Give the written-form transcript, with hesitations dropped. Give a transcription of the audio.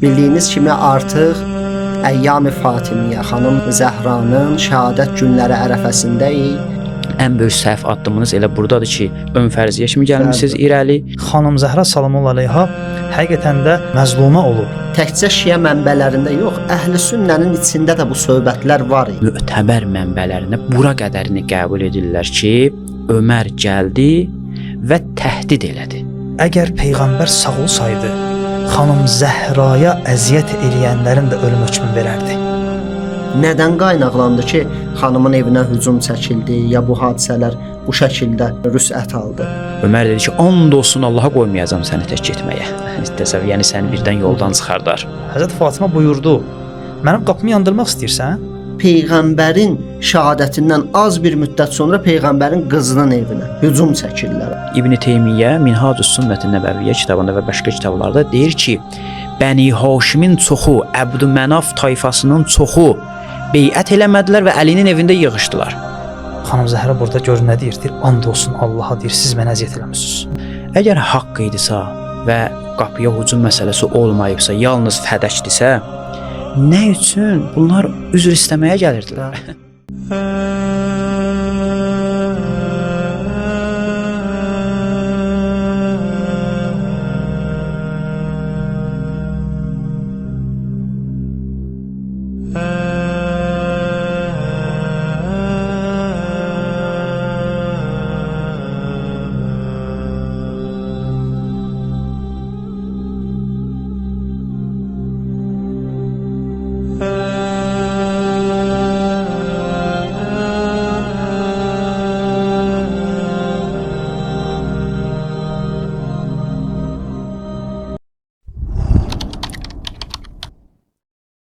Bildiyiniz kimi artıq Əyyam-ı Fatimiyyə xanım Zəhranın şəhadət günləri ərəfəsindəyik. Ən böyük səhv addımınız elə buradadır ki, ön fərziyyə kimi gəlmisiniz irəli. Xanım Zəhra salamallahu əleyha həqiqətən də məzlumə olub. Təkcə şiə mənbələrində yox, əhl-i sünnənin içində də bu söhbətlər var idi. Mötəbər mənbələrində bura qədərini qəbul edirlər ki, Ömər gəldi və təhdid elədi. Əgər Peyğəmbər sağ olsaydı, xanım Zəhraya əziyyət eləyənlərin də ölüm hökmü verərdi. Nədən qaynaqlandı ki, xanımın evinə hücum çəkildi, ya bu hadisələr bu şəkildə rüsət aldı? Ömər dedi ki, and olsun Allaha qoymayacağam səni tək getməyə. Təsəvvür, yəni səni birdən yoldan çıxardar. Həzrət Fatimə buyurdu, mənim qapımı yandırmaq istəyirsən? Peyğəmbərin şəhadətindən az bir müddət sonra Peyğəmbərin qızının evinə hücum çəkirlər. İbn Teymiyyə Minhacus Sünnətin Nəbəviyyə kitabında və başqa kitablarda deyir ki, Bəni Haşimin çoxu, Əbdümənaf tayfasının çoxu beyət eləmədilər və Əlinin evində yığışdılar. Xanım Zəhra burada gör nə deyir? Deyir, and olsun Allaha, deyir, siz mənə əziyyət eləmisiniz. Əgər haqq idisə və qapıya hücum məsələsi olmayıbsa, yalnız fədəkdirsə, nə üçün bunlar üzr istəməyə gəlirdilər?